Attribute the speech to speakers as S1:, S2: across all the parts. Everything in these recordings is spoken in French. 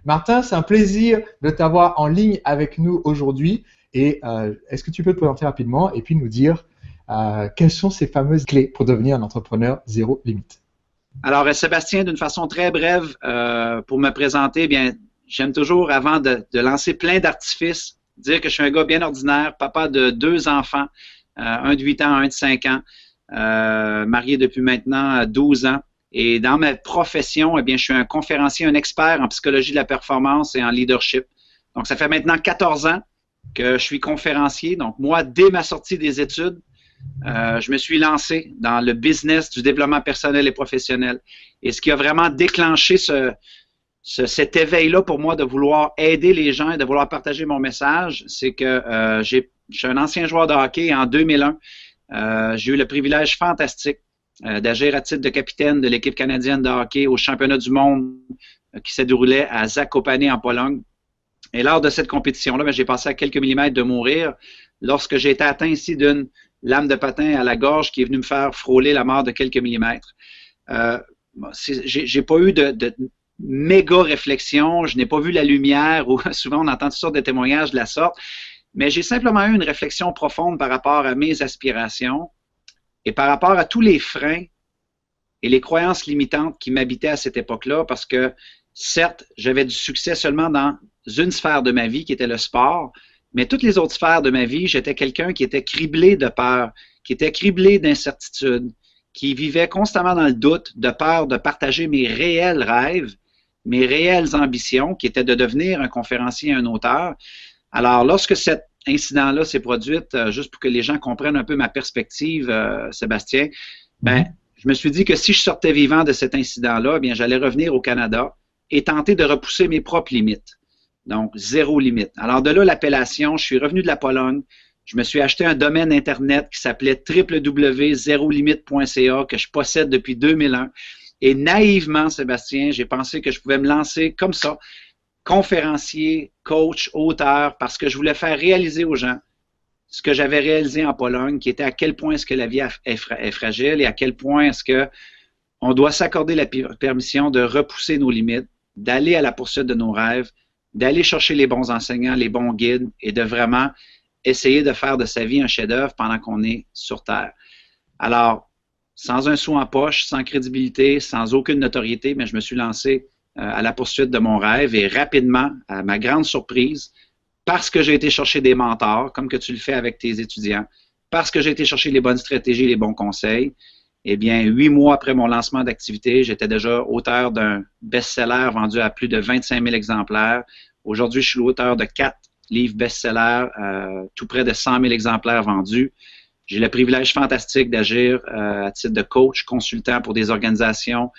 S1: Martin, c'est un plaisir de t'avoir en ligne avec nous aujourd'hui. Et est-ce que tu peux te présenter rapidement et puis nous dire quelles sont ces fameuses clés pour devenir un entrepreneur zéro limite?
S2: Alors, Sébastien, d'une façon très brève, pour me présenter, eh bien, j'aime toujours, avant de lancer plein d'artifices, dire que je suis un gars bien ordinaire, papa de 2 enfants, un de 8 ans, un de 5 ans, marié depuis maintenant 12 ans. Et dans ma profession, eh bien, je suis un conférencier, un expert en psychologie de la performance et en leadership. Donc, ça fait maintenant 14 ans que je suis conférencier. Donc, moi, dès ma sortie des études, je me suis lancé dans le business du développement personnel et professionnel. Et ce qui a vraiment déclenché cet éveil-là pour moi de vouloir aider les gens et de vouloir partager mon message, c'est que je suis un ancien joueur de hockey. En 2001, j'ai eu le privilège fantastique d'agir à titre de capitaine de l'équipe canadienne de hockey au championnat du monde qui s'est déroulé à Zakopane en Pologne. Et lors de cette compétition-là, j'ai passé à quelques millimètres de mourir lorsque j'ai été atteint ici d'une lame de patin à la gorge qui est venue me faire frôler la mort de quelques millimètres. J'ai pas eu de méga réflexion, je n'ai pas vu la lumière, ou souvent on entend toutes sortes de témoignages de la sorte, mais j'ai simplement eu une réflexion profonde par rapport à mes aspirations et par rapport à tous les freins et les croyances limitantes qui m'habitaient à cette époque-là, parce que certes, j'avais du succès seulement dans une sphère de ma vie qui était le sport, mais toutes les autres sphères de ma vie, j'étais quelqu'un qui était criblé de peur, qui était criblé d'incertitude, qui vivait constamment dans le doute, de peur de partager mes réels rêves, mes réelles ambitions, qui étaient de devenir un conférencier et un auteur. Alors, lorsque cet incident-là s'est produit, juste pour que les gens comprennent un peu ma perspective, Sébastien, je me suis dit que si je sortais vivant de cet incident-là, bien, j'allais revenir au Canada et tenter de repousser mes propres limites. Donc, zéro limite. Alors, de là, l'appellation, je suis revenu de la Pologne. Je me suis acheté un domaine Internet qui s'appelait www.zerolimite.ca que je possède depuis 2001. Et naïvement, Sébastien, j'ai pensé que je pouvais me lancer comme ça, conférencier, coach, auteur, parce que je voulais faire réaliser aux gens ce que j'avais réalisé en Pologne, qui était à quel point est-ce que la vie est fragile et à quel point est-ce que on doit s'accorder la permission de repousser nos limites, d'aller à la poursuite de nos rêves, d'aller chercher les bons enseignants, les bons guides et de vraiment essayer de faire de sa vie un chef-d'œuvre pendant qu'on est sur Terre. Alors, sans un sou en poche, sans crédibilité, sans aucune notoriété, mais je me suis lancé à la poursuite de mon rêve et rapidement, à ma grande surprise, parce que j'ai été chercher des mentors, comme que tu le fais avec tes étudiants, parce que j'ai été chercher les bonnes stratégies, les bons conseils, eh bien, 8 mois après mon lancement d'activité, j'étais déjà auteur d'un best-seller vendu à plus de 25 000 exemplaires. Aujourd'hui, je suis l'auteur de 4 livres best-sellers, tout près de 100 000 exemplaires vendus. J'ai le privilège fantastique d'agir à titre de coach, consultant pour des organisations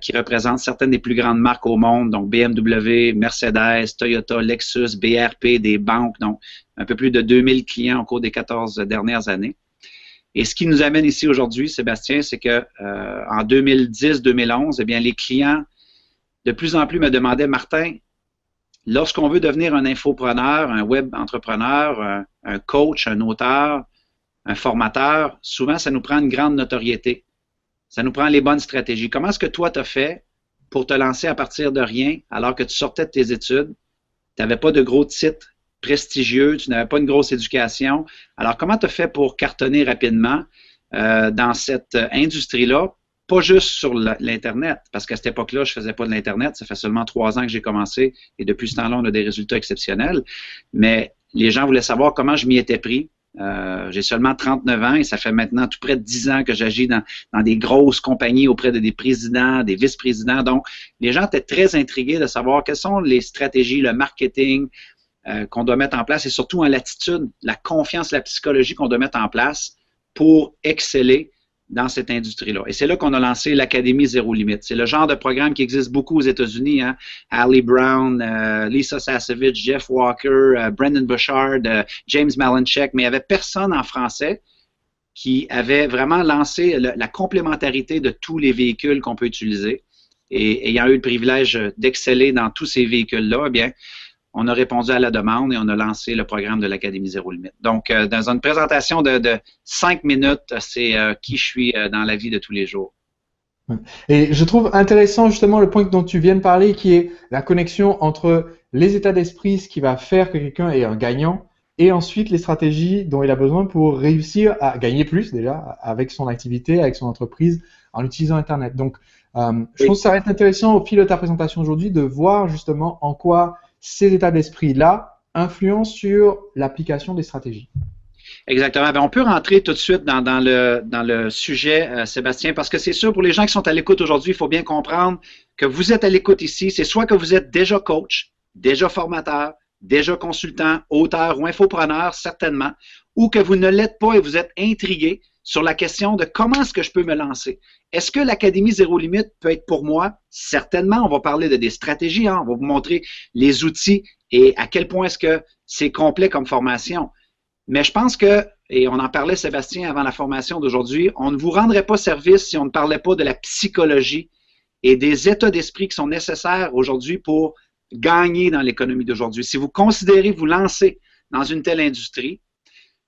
S2: qui représentent certaines des plus grandes marques au monde, donc BMW, Mercedes, Toyota, Lexus, BRP, des banques, donc un peu plus de 2000 clients au cours des 14 dernières années. Et ce qui nous amène ici aujourd'hui, Sébastien, c'est que en 2010-2011, eh bien, les clients de plus en plus me demandaient, Martin, lorsqu'on veut devenir un infopreneur, un web entrepreneur, un coach, un auteur, un formateur, souvent, ça nous prend une grande notoriété. Ça nous prend les bonnes stratégies. Comment est-ce que toi, tu as fait pour te lancer à partir de rien alors que tu sortais de tes études? Tu n'avais pas de gros titres prestigieux, tu n'avais pas une grosse éducation. Alors, comment tu as fait pour cartonner rapidement dans cette industrie-là? Pas juste sur l'Internet, parce qu'à cette époque-là, je ne faisais pas de l'Internet. Ça fait seulement 3 ans que j'ai commencé et depuis ce temps-là, on a des résultats exceptionnels. Mais les gens voulaient savoir comment je m'y étais pris. J'ai seulement 39 ans et ça fait maintenant tout près de 10 ans que j'agis dans des grosses compagnies auprès de des présidents, des vice-présidents. Donc, les gens étaient très intrigués de savoir quelles sont les stratégies, le marketing qu'on doit mettre en place et surtout en l'attitude, la confiance, la psychologie qu'on doit mettre en place pour exceller dans cette industrie-là. Et c'est là qu'on a lancé l'Académie Zéro Limite. C'est le genre de programme qui existe beaucoup aux États-Unis. Hein? Ali Brown, Lisa Sasevich, Jeff Walker, Brendan Burchard, James Malinchak, mais il n'y avait personne en français qui avait vraiment lancé la complémentarité de tous les véhicules qu'on peut utiliser. Et ayant eu le privilège d'exceller dans tous ces véhicules-là, eh bien, on a répondu à la demande et on a lancé le programme de l'Académie Zéro Limite. Donc, dans une présentation de 5 minutes, c'est qui je suis dans la vie de tous les jours.
S1: Ouais. Et je trouve intéressant justement le point dont tu viens de parler, qui est la connexion entre les états d'esprit, ce qui va faire que quelqu'un est un gagnant, et ensuite les stratégies dont il a besoin pour réussir à gagner plus déjà avec son activité, avec son entreprise, en utilisant Internet. Donc, je
S2: Oui.
S1: pense que ça va être intéressant au fil de ta présentation aujourd'hui de voir justement en quoi ces états d'esprit-là influencent sur l'application des stratégies.
S2: Exactement. Ben, on peut rentrer tout de suite dans le sujet, Sébastien, parce que c'est sûr, pour les gens qui sont à l'écoute aujourd'hui, il faut bien comprendre que vous êtes à l'écoute ici. C'est soit que vous êtes déjà coach, déjà formateur, déjà consultant, auteur ou infopreneur, certainement, ou que vous ne l'êtes pas et vous êtes intrigué sur la question de comment est-ce que je peux me lancer. Est-ce que l'Académie Zéro Limite peut être pour moi? Certainement. On va parler de des stratégies, hein? On va vous montrer les outils et à quel point est-ce que c'est complet comme formation. Mais je pense que, et on en parlait, Sébastien, avant la formation d'aujourd'hui, on ne vous rendrait pas service si on ne parlait pas de la psychologie et des états d'esprit qui sont nécessaires aujourd'hui pour gagner dans l'économie d'aujourd'hui. Si vous considérez vous lancer dans une telle industrie,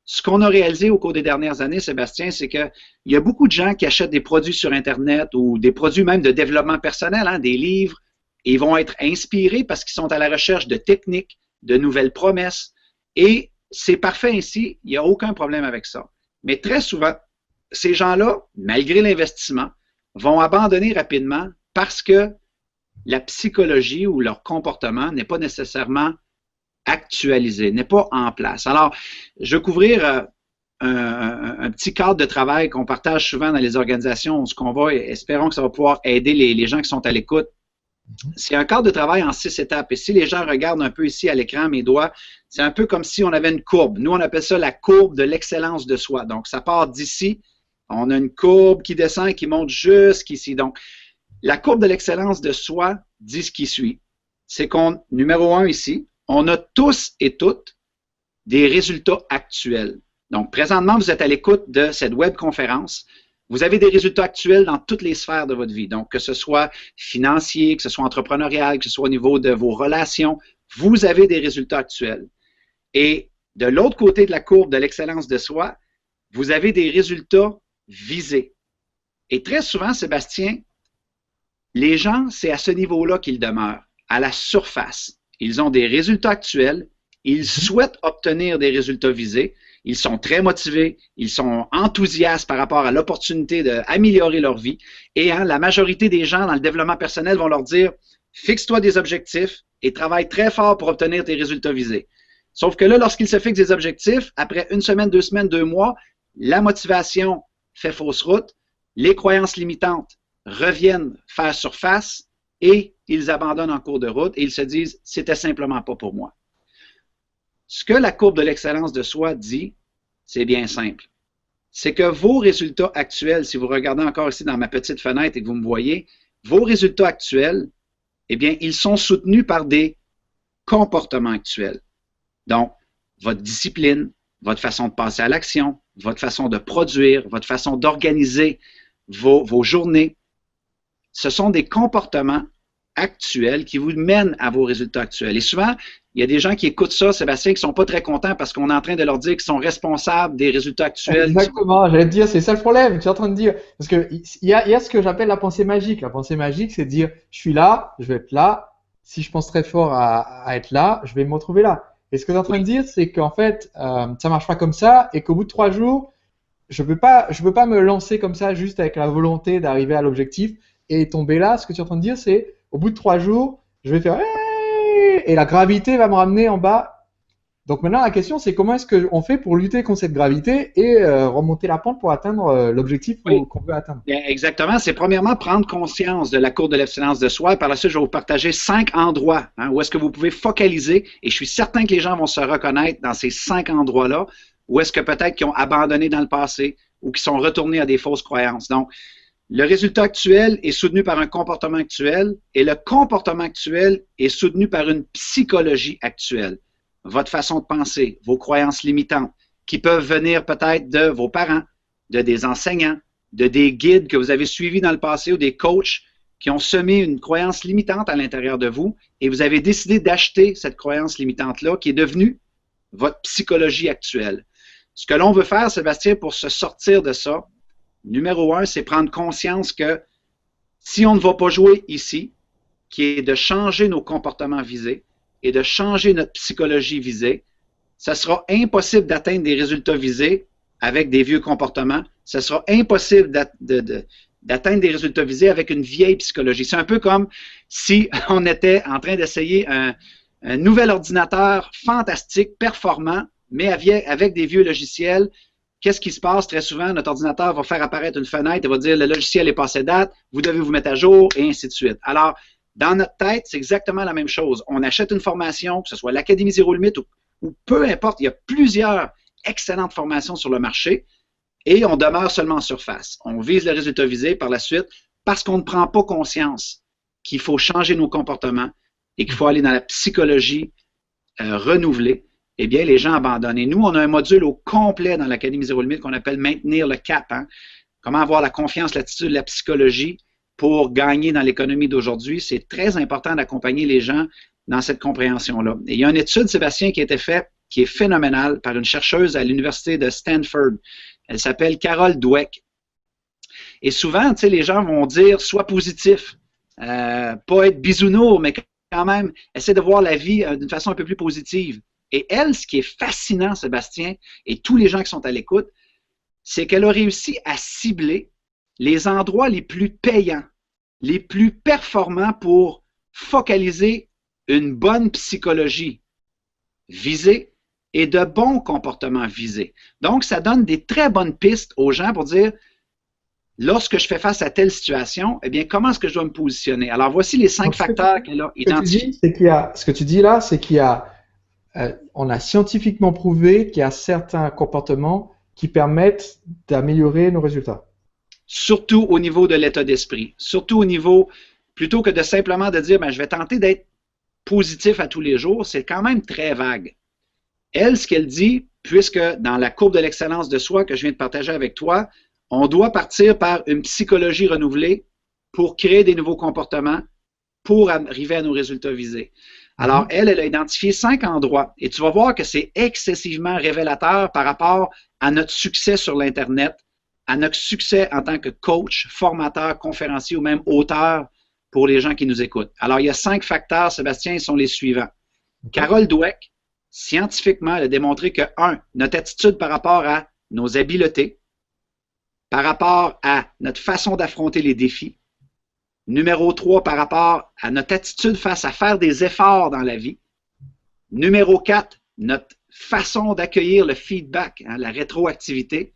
S2: ce qu'on a réalisé au cours des dernières années, Sébastien, c'est qu'il y a beaucoup de gens qui achètent des produits sur Internet ou des produits même de développement personnel, hein, des livres, et ils vont être inspirés parce qu'ils sont à la recherche de techniques, de nouvelles promesses, et c'est parfait ainsi, il n'y a aucun problème avec ça. Mais très souvent, ces gens-là, malgré l'investissement, vont abandonner rapidement parce que la psychologie ou leur comportement n'est pas nécessairement actualisé, n'est pas en place. Alors, je vais couvrir un petit cadre de travail qu'on partage souvent dans les organisations, ce qu'on va, espérons que ça va pouvoir aider les gens qui sont à l'écoute. C'est un cadre de travail en 6 étapes. Et si les gens regardent un peu ici à l'écran, mes doigts, c'est un peu comme si on avait une courbe. Nous, on appelle ça la courbe de l'excellence de soi. Donc, ça part d'ici. On a une courbe qui descend et qui monte jusqu'ici. Donc, la courbe de l'excellence de soi dit ce qui suit. C'est qu'on, numéro 1 ici, on a tous et toutes des résultats actuels. Donc, présentement, vous êtes à l'écoute de cette webconférence. Vous avez des résultats actuels dans toutes les sphères de votre vie. Donc, que ce soit financier, que ce soit entrepreneurial, que ce soit au niveau de vos relations, vous avez des résultats actuels. Et de l'autre côté de la courbe de l'excellence de soi, vous avez des résultats visés. Et très souvent, Sébastien, les gens, c'est à ce niveau-là qu'ils demeurent, à la surface. Ils ont des résultats actuels, ils souhaitent obtenir des résultats visés, ils sont très motivés, ils sont enthousiastes par rapport à l'opportunité d'améliorer leur vie. Et la majorité des gens dans le développement personnel vont leur dire, fixe-toi des objectifs et travaille très fort pour obtenir tes résultats visés. Sauf que là, lorsqu'ils se fixent des objectifs, après 1 semaine, 2 semaines, 2 mois, la motivation fait fausse route, les croyances limitantes reviennent faire surface et ils abandonnent en cours de route et ils se disent, c'était simplement pas pour moi. Ce que la courbe de l'excellence de soi dit, c'est bien simple. C'est que vos résultats actuels, si vous regardez encore ici dans ma petite fenêtre et que vous me voyez, vos résultats actuels, eh bien, ils sont soutenus par des comportements actuels. Donc, votre discipline, votre façon de passer à l'action, votre façon de produire, votre façon d'organiser vos journées, ce sont des comportements actuels qui vous mènent à vos résultats actuels. Et souvent, il y a des gens qui écoutent ça, Sébastien, qui ne sont pas très contents parce qu'on est en train de leur dire qu'ils sont responsables des résultats actuels.
S1: Exactement, j'allais te dire, c'est ça le problème, tu es en train de dire. Parce que il y a ce que j'appelle la pensée magique. La pensée magique, c'est de dire, je suis là, je vais être là. Si je pense très fort à être là, je vais me retrouver là. Et ce que tu es en train de dire, c'est qu'en fait, ça marche pas comme ça et qu'au bout de 3 jours, je peux pas me lancer comme ça juste avec la volonté d'arriver à l'objectif et tomber là. Ce que tu es en train de dire, c'est au bout de 3 jours, je vais faire et la gravité va me ramener en bas. Donc maintenant, la question, c'est comment est-ce qu'on fait pour lutter contre cette gravité et remonter la pente pour atteindre l'objectif
S2: Oui,
S1: qu'on veut atteindre.
S2: exactement. C'est premièrement prendre conscience de la courbe de l'excellence de soi. Par la suite, je vais vous partager 5 endroits où est-ce que vous pouvez focaliser. Et je suis certain que les gens vont se reconnaître dans ces 5 endroits-là, où est-ce que peut-être qu'ils ont abandonné dans le passé ou qui sont retournés à des fausses croyances. Donc, le résultat actuel est soutenu par un comportement actuel et le comportement actuel est soutenu par une psychologie actuelle. Votre façon de penser, vos croyances limitantes, qui peuvent venir peut-être de vos parents, de des enseignants, de des guides que vous avez suivis dans le passé ou des coachs qui ont semé une croyance limitante à l'intérieur de vous et vous avez décidé d'acheter cette croyance limitante-là qui est devenue votre psychologie actuelle. Ce que l'on veut faire, Sébastien, pour se sortir de ça, numéro 1, c'est prendre conscience que Si on ne va pas jouer ici, qui est de changer nos comportements visés et de changer notre psychologie visée, ça sera impossible d'atteindre des résultats visés avec des vieux comportements. Ça sera impossible d'atteindre des résultats visés avec une vieille psychologie. C'est un peu comme si on était en train d'essayer un nouvel ordinateur fantastique, performant, mais avec des vieux logiciels. Qu'est-ce qui se passe très souvent? Notre ordinateur va faire apparaître une fenêtre et va dire le logiciel est passé date, vous devez vous mettre à jour, et ainsi de suite. Alors, dans notre tête, c'est exactement la même chose. On achète une formation, que ce soit l'Académie Zéro Limite ou peu importe, il y a plusieurs excellentes formations sur le marché et on demeure seulement en surface. On vise le résultat visé par la suite parce qu'on ne prend pas conscience qu'il faut changer nos comportements et qu'il faut aller dans la psychologie renouvelée. Eh bien, les gens abandonnent. Et nous, on a un module au complet dans l'Académie Zéro Limite qu'on appelle maintenir le cap. Hein? Comment avoir la confiance, l'attitude, la psychologie pour gagner dans l'économie d'aujourd'hui. C'est très important d'accompagner les gens dans cette compréhension-là. Et il y a une étude, Sébastien, qui a été faite, qui est phénoménale par une chercheuse à l'université de Stanford. Elle s'appelle Carol Dweck. Et souvent, tu sais, les gens vont dire, sois positif, pas être bisounours, mais quand même, essaie de voir la vie d'une façon un peu plus positive. Et elle, ce qui est fascinant, Sébastien, et tous les gens qui sont à l'écoute, c'est qu'elle a réussi à cibler les endroits les plus payants, les plus performants pour focaliser une bonne psychologie visée et de bons comportements visés. Donc, ça donne des très bonnes pistes aux gens pour dire, lorsque je fais face à telle situation, eh bien, comment est-ce que je dois me positionner? Alors, voici les 5 facteurs qu'elle a identifiés.
S1: Ce que tu dis là, c'est qu'il y a, on a scientifiquement prouvé qu'il y a certains comportements qui permettent d'améliorer nos résultats.
S2: Surtout au niveau de l'état d'esprit. Surtout au niveau, plutôt que de simplement de dire, ben, je vais tenter d'être positif à tous les jours, c'est quand même très vague. Elle, ce qu'elle dit, puisque dans la courbe de l'excellence de soi que je viens de partager avec toi, on doit partir par une psychologie renouvelée pour créer des nouveaux comportements, pour arriver à nos résultats visés. Alors, elle a identifié 5 endroits et tu vas voir que c'est excessivement révélateur par rapport à notre succès sur l'Internet, à notre succès en tant que coach, formateur, conférencier ou même auteur pour les gens qui nous écoutent. Alors, il y a 5 facteurs, Sébastien, ils sont les suivants. Carol Dweck, scientifiquement, elle a démontré que, 1, notre attitude par rapport à nos habiletés, par rapport à notre façon d'affronter les défis, numéro 3, par rapport à notre attitude face à faire des efforts dans la vie, numéro 4, notre façon d'accueillir le feedback, hein, la rétroactivité,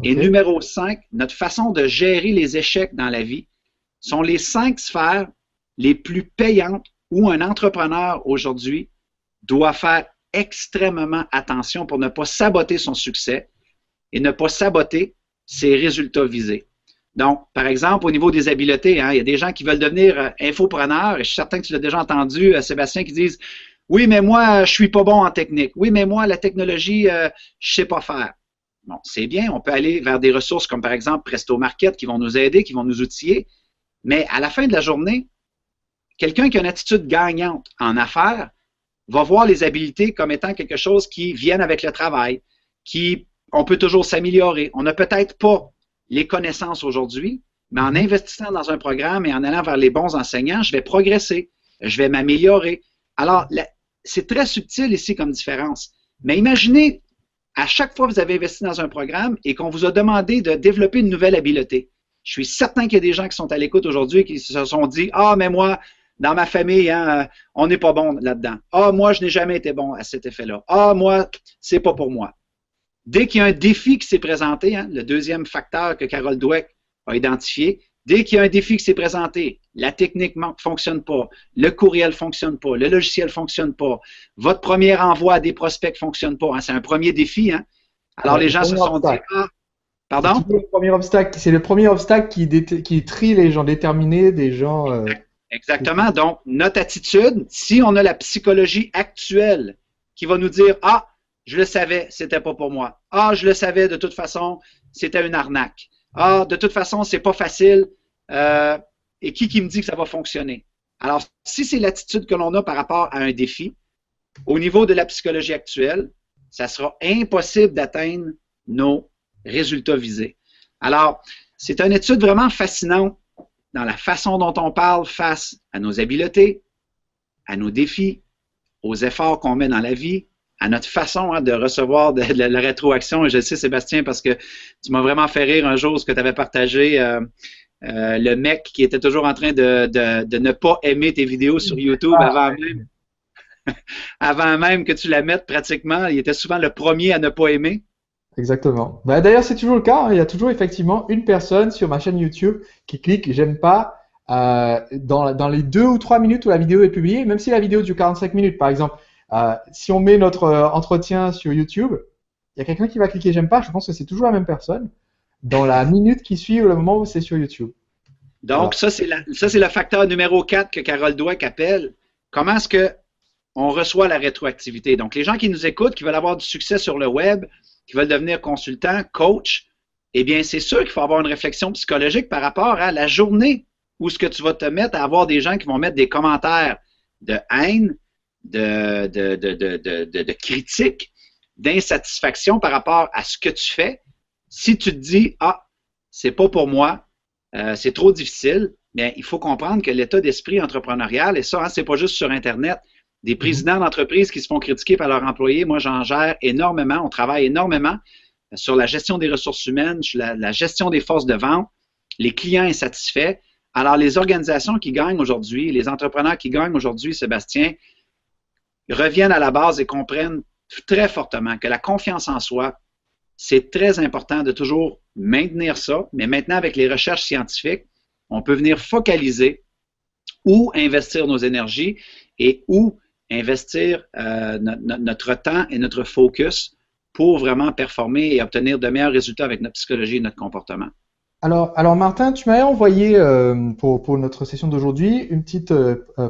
S2: et numéro 5, notre façon de gérer les échecs dans la vie, sont les 5 sphères les plus payantes où un entrepreneur aujourd'hui doit faire extrêmement attention pour ne pas saboter son succès et ne pas saboter ses résultats visés. Donc, par exemple, au niveau des habiletés, hein, il y a des gens qui veulent devenir infopreneurs, et je suis certain que tu l'as déjà entendu, Sébastien, qui disent « Oui, mais moi, je suis pas bon en technique. Oui, mais moi, la technologie, je sais pas faire. » Bon, c'est bien, on peut aller vers des ressources comme par exemple Presto Market qui vont nous aider, qui vont nous outiller, mais à la fin de la journée, quelqu'un qui a une attitude gagnante en affaires va voir les habiletés comme étant quelque chose qui viennent avec le travail, on peut toujours s'améliorer. On n'a peut-être pas les connaissances aujourd'hui, mais en investissant dans un programme et en allant vers les bons enseignants, je vais progresser, je vais m'améliorer. Alors, c'est très subtil ici comme différence. Mais imaginez, à chaque fois que vous avez investi dans un programme et qu'on vous a demandé de développer une nouvelle habileté. Je suis certain qu'il y a des gens qui sont à l'écoute aujourd'hui qui se sont dit « Ah, mais moi, dans ma famille, hein, on n'est pas bon là-dedans. Ah, moi, je n'ai jamais été bon à cet effet-là. Ah, moi, c'est pas pour moi. » Dès qu'il y a un défi qui s'est présenté, hein, le deuxième facteur que Carol Dweck a identifié, dès qu'il y a un défi qui s'est présenté, la technique ne fonctionne pas, le courriel ne fonctionne pas, le logiciel ne fonctionne pas, votre premier envoi à des prospects ne fonctionne pas, hein, c'est un premier défi. Hein. Alors les gens se sont dit, ah, pardon?
S1: C'est le premier obstacle qui trie les gens déterminés, des gens...
S2: Exactement. Donc, notre attitude, si on a la psychologie actuelle qui va nous dire, ah, je le savais, c'était pas pour moi. Ah, je le savais, de toute façon, c'était une arnaque. Ah, de toute façon, c'est pas facile. Et qui me dit que ça va fonctionner? Alors, si c'est l'attitude que l'on a par rapport à un défi, au niveau de la psychologie actuelle, ça sera impossible d'atteindre nos résultats visés. Alors, c'est une étude vraiment fascinante dans la façon dont on parle face à nos habiletés, à nos défis, aux efforts qu'on met dans la vie, à notre façon de recevoir de la rétroaction. Et je le sais, Sébastien, parce que tu m'as vraiment fait rire un jour ce que tu avais partagé. Le mec qui était toujours en train de ne pas aimer tes vidéos sur YouTube avant même que tu la mettes pratiquement. Il était souvent le premier à ne pas aimer.
S1: Exactement. Bah, d'ailleurs, c'est toujours le cas, hein. Il y a toujours effectivement une personne sur ma chaîne YouTube qui clique j'aime pas dans les 2 ou 3 minutes où la vidéo est publiée, même si la vidéo dure 45 minutes. Par exemple, si on met notre entretien sur YouTube, il y a quelqu'un qui va cliquer j'aime pas. Je pense que c'est toujours la même personne dans la minute qui suit le moment où c'est sur YouTube.
S2: Donc, ça, c'est le facteur numéro 4 que Carol Dweck appelle. Comment est-ce qu'on reçoit la rétroactivité? Donc, les gens qui nous écoutent, qui veulent avoir du succès sur le web, qui veulent devenir consultants, coach, eh bien, c'est sûr qu'il faut avoir une réflexion psychologique par rapport à la journée où ce que tu vas te mettre à avoir des gens qui vont mettre des commentaires de haine, de critique, d'insatisfaction par rapport à ce que tu fais. Si tu te dis, ah, c'est pas pour moi, c'est trop difficile, bien, il faut comprendre que l'état d'esprit entrepreneurial, et ça, hein, c'est pas juste sur Internet, des présidents d'entreprises qui se font critiquer par leurs employés. Moi, j'en gère énormément. On travaille énormément sur la gestion des ressources humaines, sur la gestion des forces de vente, les clients insatisfaits. Alors, les organisations qui gagnent aujourd'hui, les entrepreneurs qui gagnent aujourd'hui, Sébastien, reviennent à la base et comprennent très fortement que la confiance en soi, c'est très important de toujours maintenir ça. Mais maintenant, avec les recherches scientifiques, on peut venir focaliser où investir nos énergies et où investir notre temps et notre focus pour vraiment performer et obtenir de meilleurs résultats avec notre psychologie et notre comportement.
S1: Alors Martin, tu m'avais envoyé pour notre session d'aujourd'hui une petite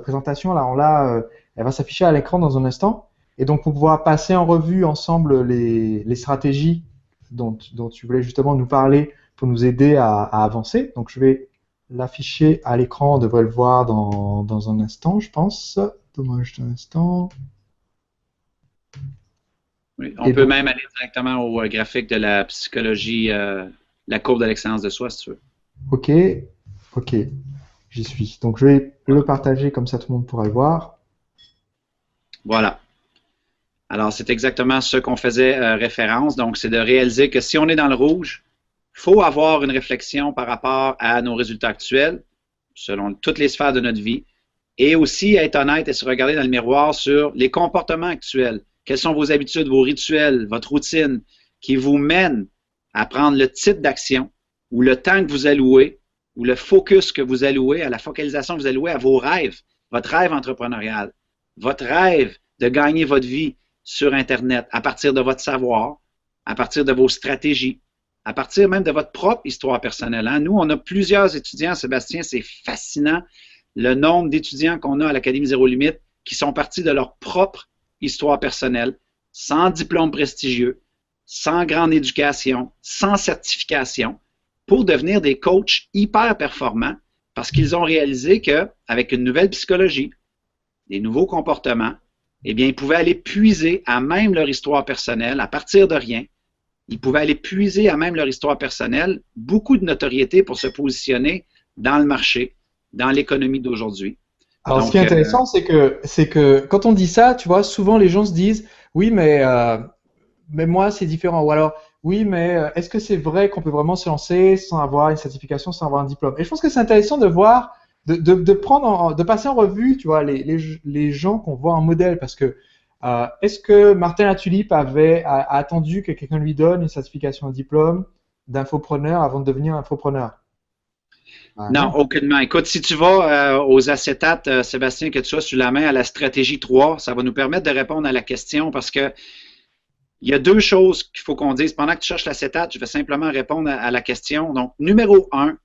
S1: présentation. Alors là, elle va s'afficher à l'écran dans un instant. Et donc, pour pouvoir passer en revue ensemble les stratégies dont tu voulais justement nous parler pour nous aider à avancer. Donc, je vais l'afficher à l'écran. On devrait le voir dans un instant, je pense. Donne-moi juste un instant.
S2: Oui, on peut même aller directement au graphique de la psychologie, la courbe de l'excellence de soi, si tu veux.
S1: Ok, j'y suis. Donc, je vais le partager comme ça tout le monde pourra le voir.
S2: Voilà. Alors, c'est exactement ce qu'on faisait référence. Donc, c'est de réaliser que si on est dans le rouge, il faut avoir une réflexion par rapport à nos résultats actuels, selon toutes les sphères de notre vie, et aussi être honnête et se regarder dans le miroir sur les comportements actuels. Quelles sont vos habitudes, vos rituels, votre routine qui vous mènent à prendre le type d'action ou le temps que vous allouez ou le focus que vous allouez, à la focalisation que vous allouez à vos rêves, votre rêve entrepreneurial, votre rêve de gagner votre vie sur Internet à partir de votre savoir, à partir de vos stratégies, à partir même de votre propre histoire personnelle. Hein? Nous, on a plusieurs étudiants, Sébastien, c'est fascinant le nombre d'étudiants qu'on a à l'Académie Zéro Limite qui sont partis de leur propre histoire personnelle, sans diplôme prestigieux, sans grande éducation, sans certification, pour devenir des coachs hyper performants parce qu'ils ont réalisé qu'avec une nouvelle psychologie, des nouveaux comportements, eh bien, ils pouvaient aller puiser à même leur histoire personnelle, à partir de rien. Ils pouvaient aller puiser à même leur histoire personnelle beaucoup de notoriété pour se positionner dans le marché, dans l'économie d'aujourd'hui.
S1: Alors, ce qui est intéressant, c'est que quand on dit ça, tu vois, souvent les gens se disent, oui, mais moi, c'est différent. Ou alors, oui, mais est-ce que c'est vrai qu'on peut vraiment se lancer sans avoir une certification, sans avoir un diplôme? Et je pense que c'est intéressant de voir, de passer en revue, tu vois, les gens qu'on voit en modèle, parce que est-ce que Martin Latulippe a attendu que quelqu'un lui donne une certification, un diplôme d'infopreneur avant de devenir infopreneur?
S2: Non, aucunement. Écoute, si tu vas aux acétates, Sébastien, que tu as sous la main à la stratégie 3, ça va nous permettre de répondre à la question parce que il y a deux choses qu'il faut qu'on dise. Pendant que tu cherches l'acétate, je vais simplement répondre à la question. Donc, numéro 1,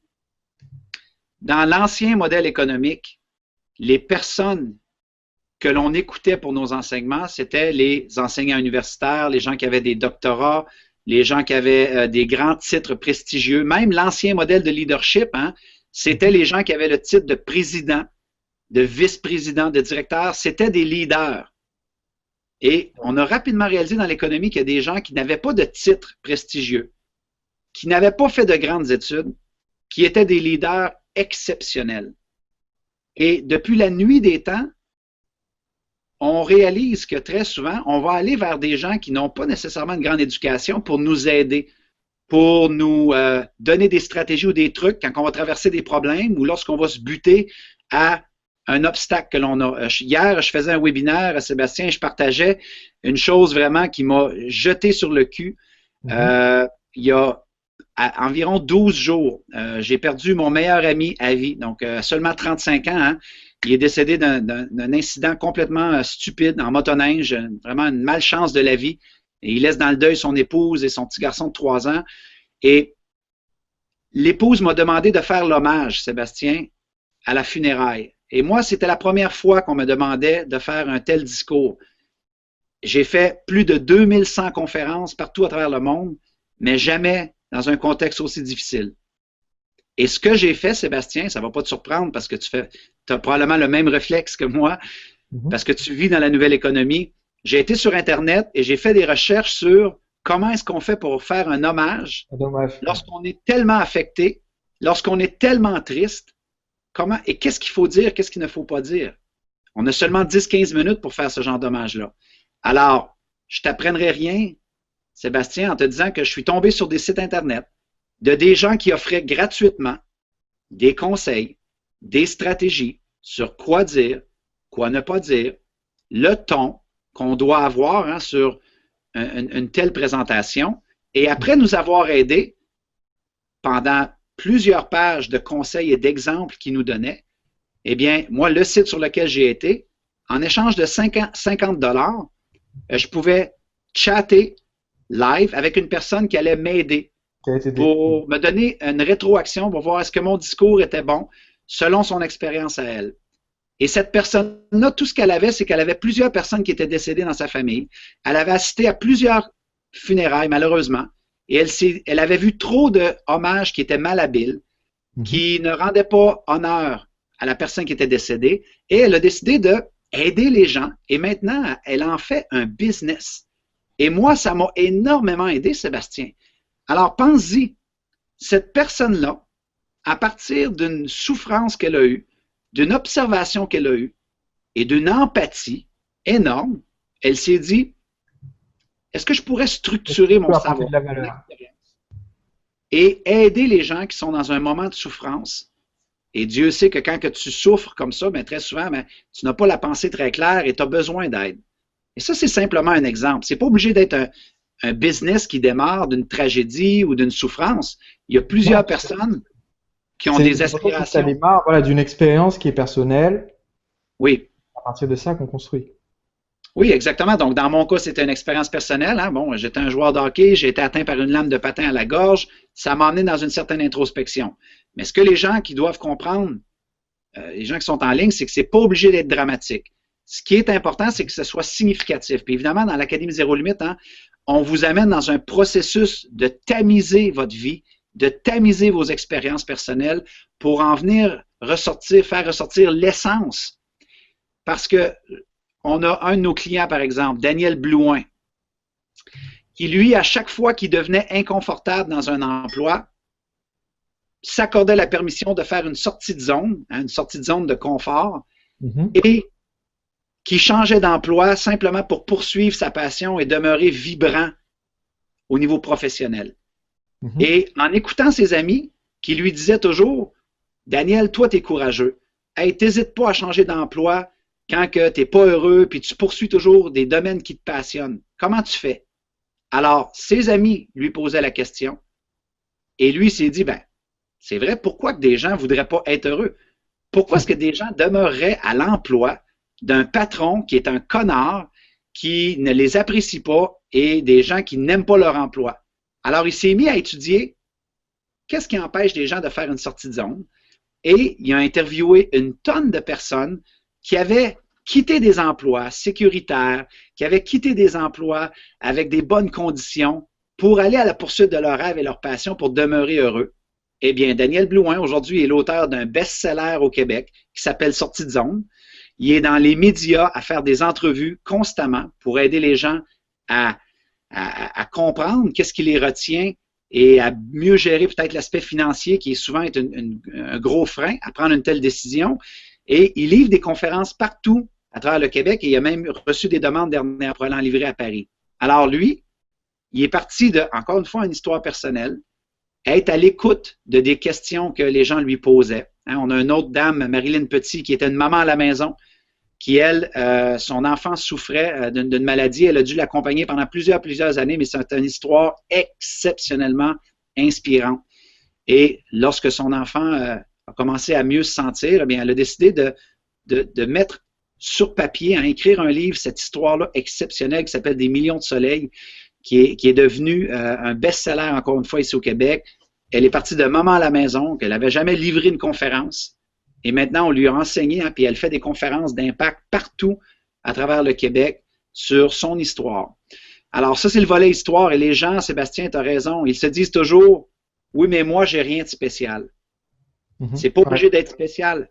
S2: dans l'ancien modèle économique, les personnes que l'on écoutait pour nos enseignements, c'était les enseignants universitaires, les gens qui avaient des doctorats, les gens qui avaient des grands titres prestigieux. Même l'ancien modèle de leadership, hein, c'était les gens qui avaient le titre de président, de vice-président, de directeur. C'était des leaders. Et on a rapidement réalisé dans l'économie qu'il y a des gens qui n'avaient pas de titre prestigieux, qui n'avaient pas fait de grandes études, qui étaient des leaders exceptionnel. Et depuis la nuit des temps, on réalise que très souvent, on va aller vers des gens qui n'ont pas nécessairement une grande éducation pour nous aider, pour nous donner des stratégies ou des trucs quand on va traverser des problèmes ou lorsqu'on va se buter à un obstacle que l'on a. Hier, je faisais un webinaire à Sébastien et je partageais une chose vraiment qui m'a jeté sur le cul. Il y a environ 12 jours, j'ai perdu mon meilleur ami à vie, donc seulement 35 ans. Hein. Il est décédé d'un incident complètement stupide en motoneige, vraiment une malchance de la vie. Et il laisse dans le deuil son épouse et son petit garçon de 3 ans. Et l'épouse m'a demandé de faire l'hommage, Sébastien, à la funéraille. Et moi, c'était la première fois qu'on me demandait de faire un tel discours. J'ai fait plus de 2100 conférences partout à travers le monde, mais jamais dans un contexte aussi difficile. Et ce que j'ai fait, Sébastien, ça ne va pas te surprendre parce que tu as probablement le même réflexe que moi, parce que tu vis dans la nouvelle économie. J'ai été sur Internet et j'ai fait des recherches sur comment est-ce qu'on fait pour faire un hommage lorsqu'on est tellement affecté, lorsqu'on est tellement triste, comment et qu'est-ce qu'il faut dire, qu'est-ce qu'il ne faut pas dire. On a seulement 10-15 minutes pour faire ce genre d'hommage-là. Alors, je ne t'apprendrai rien, Sébastien, en te disant que je suis tombé sur des sites Internet de des gens qui offraient gratuitement des conseils, des stratégies sur quoi dire, quoi ne pas dire, le ton qu'on doit avoir hein, sur une telle présentation. Et après nous avoir aidés pendant plusieurs pages de conseils et d'exemples qu'ils nous donnaient, eh bien, moi, le site sur lequel j'ai été, en échange de 50 $, je pouvais chatter live avec une personne qui allait m'aider pour me donner une rétroaction pour voir est-ce que mon discours était bon selon son expérience à elle. Et cette personne-là, tout ce qu'elle avait, c'est qu'elle avait plusieurs personnes qui étaient décédées dans sa famille. Elle avait assisté à plusieurs funérailles, malheureusement, et elle avait vu trop de hommages qui étaient malhabiles, qui ne rendaient pas honneur à la personne qui était décédée, et elle a décidé d'aider les gens, et maintenant, elle en fait un business. Et moi, ça m'a énormément aidé, Sébastien. Alors, pense-y, cette personne-là, à partir d'une souffrance qu'elle a eue, d'une observation qu'elle a eue et d'une empathie énorme, elle s'est dit, est-ce que je pourrais structurer mon savoir et aider les gens qui sont dans un moment de souffrance? Et Dieu sait que quand que tu souffres comme ça, bien, très souvent, bien, tu n'as pas la pensée très claire et tu as besoin d'aide. Et ça, c'est simplement un exemple. Ce n'est pas obligé d'être un business qui démarre d'une tragédie ou d'une souffrance. Il y a plusieurs personnes qui ont des aspirations.
S1: Ça démarre voilà, d'une expérience qui est personnelle.
S2: Oui.
S1: À partir de ça qu'on construit.
S2: Oui, exactement. Donc, dans mon cas, c'était une expérience personnelle. Hein. Bon, j'étais un joueur de hockey, j'ai été atteint par une lame de patin à la gorge. Ça m'a amené dans une certaine introspection. Mais ce que les gens qui doivent comprendre, les gens qui sont en ligne, c'est que c'est pas obligé d'être dramatique. Ce qui est important, c'est que ce soit significatif. Puis évidemment, dans l'Académie Zéro Limite, hein, on vous amène dans un processus de tamiser votre vie, de tamiser vos expériences personnelles pour en venir ressortir, faire ressortir l'essence. Parce que on a un de nos clients, par exemple, Daniel Blouin, qui, lui, à chaque fois qu'il devenait inconfortable dans un emploi, s'accordait la permission de faire une sortie de zone, hein, une sortie de zone de confort, et qui changeait d'emploi simplement pour poursuivre sa passion et demeurer vibrant au niveau professionnel. Et en écoutant ses amis qui lui disaient toujours, Daniel, toi, tu es courageux. Hey, t'hésites pas à changer d'emploi quand tu n'es pas heureux, puis tu poursuis toujours des domaines qui te passionnent. Comment tu fais? Alors, ses amis lui posaient la question, et lui s'est dit, ben, c'est vrai, pourquoi que des gens ne voudraient pas être heureux? Pourquoi est-ce que des gens demeureraient à l'emploi d'un patron qui est un connard, qui ne les apprécie pas, et des gens qui n'aiment pas leur emploi? Alors, il s'est mis à étudier qu'est-ce qui empêche des gens de faire une sortie de zone, et il a interviewé une tonne de personnes qui avaient quitté des emplois sécuritaires, qui avaient quitté des emplois avec des bonnes conditions pour aller à la poursuite de leurs rêves et leurs passions pour demeurer heureux. Eh bien, Daniel Blouin, aujourd'hui, est l'auteur d'un best-seller au Québec qui s'appelle Sortie de zone. Il est dans les médias à faire des entrevues constamment pour aider les gens à comprendre qu'est-ce qui les retient et à mieux gérer peut-être l'aspect financier qui est souvent un gros frein à prendre une telle décision. Et il livre des conférences partout à travers le Québec et il a même reçu des demandes dernières pour aller en livrer à Paris. Alors lui, il est parti de, encore une fois, une histoire personnelle, être à l'écoute de des questions que les gens lui posaient. Hein, on a une autre dame, Marilyn Petit, qui était une maman à la maison, qui, elle, son enfant souffrait d'une maladie. Elle a dû l'accompagner pendant plusieurs années, mais c'est une histoire exceptionnellement inspirante. Et lorsque son enfant a commencé à mieux se sentir, eh bien, elle a décidé de mettre sur papier, à écrire un livre, cette histoire-là exceptionnelle qui s'appelle Des millions de soleils, qui est devenu un best-seller, encore une fois, ici au Québec. Elle est partie de maman à la maison, qu'elle n'avait jamais livré une conférence. Et maintenant, on lui a enseigné, hein, puis elle fait des conférences d'impact partout à travers le Québec sur son histoire. Alors ça, c'est le volet histoire. Et les gens, Sébastien, tu as raison, ils se disent toujours, oui, mais moi, j'ai rien de spécial. C'est pas obligé d'être spécial.